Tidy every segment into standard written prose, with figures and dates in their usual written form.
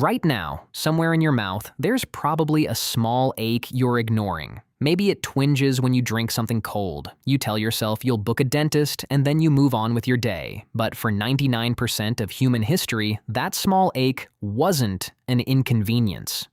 Right now, somewhere in your mouth, there's probably a small ache you're ignoring. Maybe it twinges when you drink something cold. You tell yourself you'll book a dentist and then you move on with your day. But for 99% of human history, that small ache wasn't an inconvenience.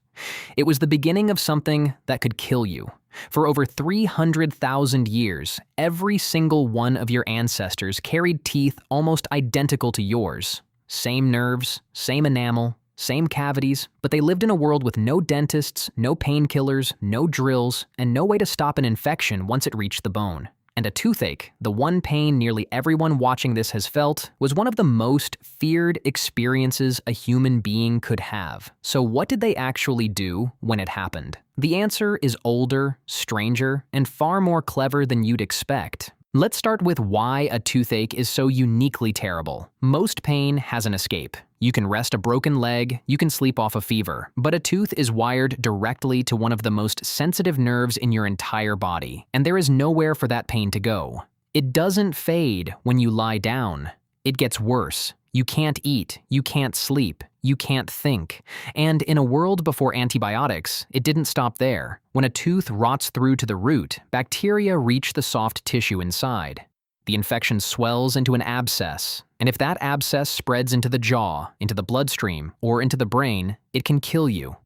It was the beginning of something that could kill you. For over 300,000 years, every single one of your ancestors carried teeth almost identical to yours. Same nerves, same enamel, same cavities, but they lived in a world with no dentists, no painkillers, no drills, and no way to stop an infection once it reached the bone. And a toothache, the one pain nearly everyone watching this has felt, was one of the most feared experiences a human being could have. So what did they actually do when it happened? The answer is older, stranger, and far more clever than you'd expect. Let's start with why a toothache is so uniquely terrible. Most pain has an escape. You can rest a broken leg, you can sleep off a fever, but a tooth is wired directly to one of the most sensitive nerves in your entire body, and there is nowhere for that pain to go. It doesn't fade when you lie down. It gets worse. You can't eat, you can't sleep, you can't think. And in a world before antibiotics, it didn't stop there. When a tooth rots through to the root, bacteria reach the soft tissue inside. The infection swells into an abscess, and if that abscess spreads into the jaw, into the bloodstream, or into the brain, it can kill you.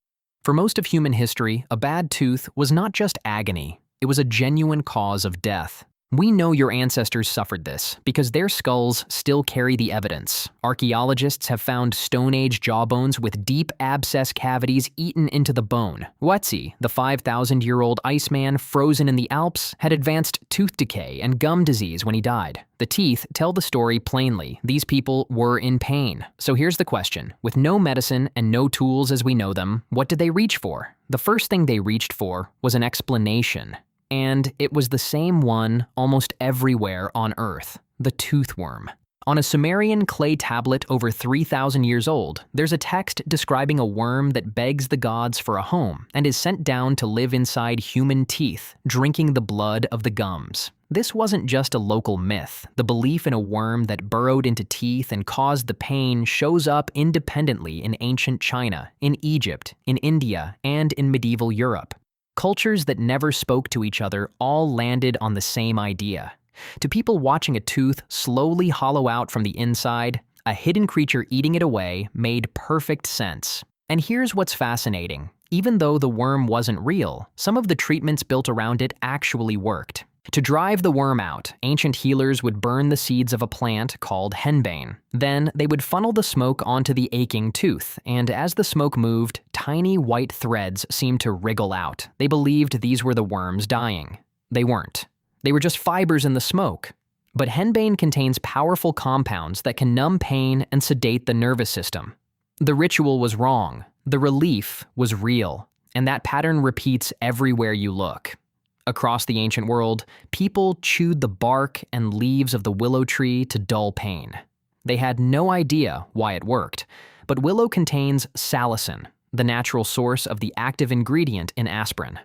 For most of human history, a bad tooth was not just agony, it was a genuine cause of death. We know your ancestors suffered this because their skulls still carry the evidence. Archaeologists have found Stone Age jawbones with deep abscess cavities eaten into the bone. Wetzi, the 5,000-year-old Iceman frozen in the Alps, had advanced tooth decay and gum disease when he died. The teeth tell the story plainly. These people were in pain. So here's the question. With no medicine and no tools as we know them, what did they reach for? The first thing they reached for was an explanation. And it was the same one almost everywhere on Earth, the toothworm. On a Sumerian clay tablet over 3,000 years old, there's a text describing a worm that begs the gods for a home and is sent down to live inside human teeth, drinking the blood of the gums. This wasn't just a local myth. The belief in a worm that burrowed into teeth and caused the pain shows up independently in ancient China, in Egypt, in India, and in medieval Europe. Cultures that never spoke to each other all landed on the same idea. To people watching a tooth slowly hollow out from the inside, a hidden creature eating it away made perfect sense. And here's what's fascinating. Even though the worm wasn't real, some of the treatments built around it actually worked. To drive the worm out, ancient healers would burn the seeds of a plant called henbane. Then they would funnel the smoke onto the aching tooth, and as the smoke moved, tiny white threads seemed to wriggle out. They believed these were the worms dying. They weren't. They were just fibers in the smoke. But henbane contains powerful compounds that can numb pain and sedate the nervous system. The ritual was wrong. The relief was real. And that pattern repeats everywhere you look. Across the ancient world, people chewed the bark and leaves of the willow tree to dull pain. They had no idea why it worked, but willow contains salicin, the natural source of the active ingredient in aspirin.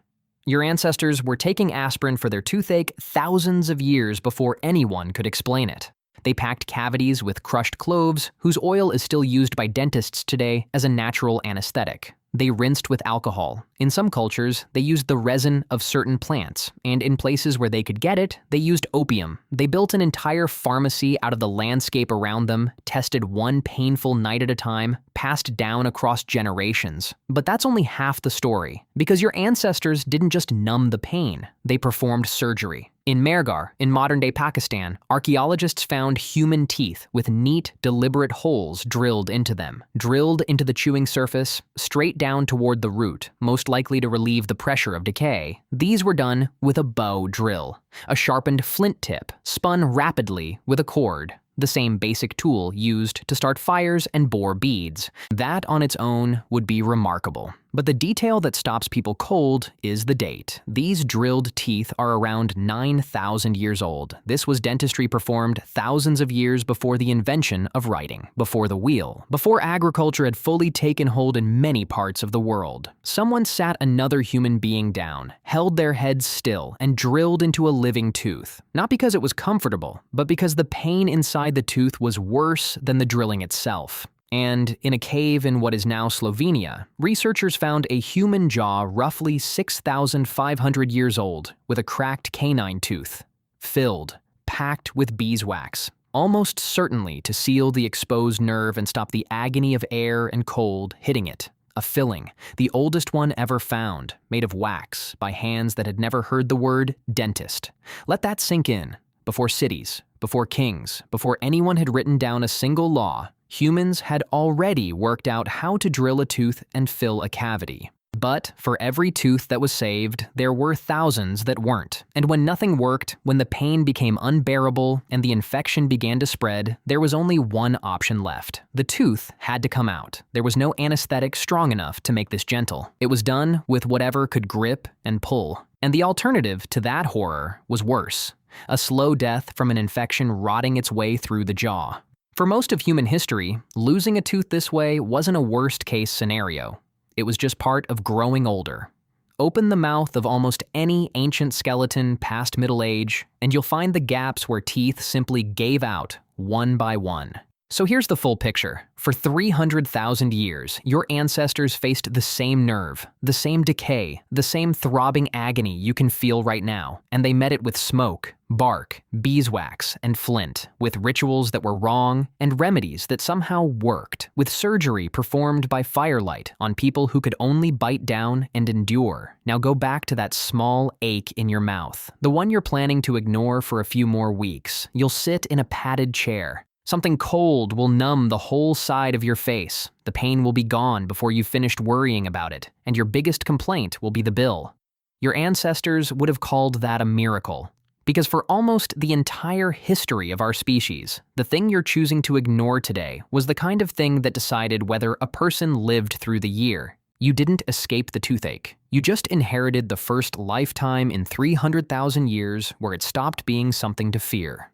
Your ancestors were taking aspirin for their toothache thousands of years before anyone could explain it. They packed cavities with crushed cloves, whose oil is still used by dentists today as a natural anesthetic. They rinsed with alcohol. In some cultures, they used the resin of certain plants, and in places where they could get it, they used opium. They built an entire pharmacy out of the landscape around them, tested one painful night at a time, passed down across generations. But that's only half the story, because your ancestors didn't just numb the pain, they performed surgery. In Mehrgarh, in modern-day Pakistan, archaeologists found human teeth with neat, deliberate holes drilled into them, drilled into the chewing surface, straight down toward the root, most likely to relieve the pressure of decay. These were done with a bow drill, a sharpened flint tip, spun rapidly with a cord, the same basic tool used to start fires and bore beads. That on its own would be remarkable. But the detail that stops people cold is the date. These drilled teeth are around 9,000 years old. This was dentistry performed thousands of years before the invention of writing, before the wheel, before agriculture had fully taken hold in many parts of the world. Someone sat another human being down, held their heads still, and drilled into a living tooth. Not because it was comfortable, but because the pain inside the tooth was worse than the drilling itself. And in a cave in what is now Slovenia, researchers found a human jaw roughly 6,500 years old with a cracked canine tooth, filled, packed with beeswax, almost certainly to seal the exposed nerve and stop the agony of air and cold hitting it. A filling, the oldest one ever found, made of wax by hands that had never heard the word dentist. Let that sink in. Before cities, before kings, before anyone had written down a single law, humans had already worked out how to drill a tooth and fill a cavity. But for every tooth that was saved, there were thousands that weren't. And when nothing worked, when the pain became unbearable and the infection began to spread, there was only one option left. The tooth had to come out. There was no anesthetic strong enough to make this gentle. It was done with whatever could grip and pull. And the alternative to that horror was worse. A slow death from an infection rotting its way through the jaw. For most of human history, losing a tooth this way wasn't a worst-case scenario. It was just part of growing older. Open the mouth of almost any ancient skeleton past middle age, and you'll find the gaps where teeth simply gave out one by one. So here's the full picture. For 300,000 years, your ancestors faced the same nerve, the same decay, the same throbbing agony you can feel right now, and they met it with smoke, bark, beeswax, and flint, with rituals that were wrong and remedies that somehow worked, with surgery performed by firelight on people who could only bite down and endure. Now go back to that small ache in your mouth, the one you're planning to ignore for a few more weeks. You'll sit in a padded chair. Something cold will numb the whole side of your face. The pain will be gone before you've finished worrying about it, and your biggest complaint will be the bill. Your ancestors would have called that a miracle. Because for almost the entire history of our species, the thing you're choosing to ignore today was the kind of thing that decided whether a person lived through the year. You didn't escape the toothache. You just inherited the first lifetime in 300,000 years where it stopped being something to fear.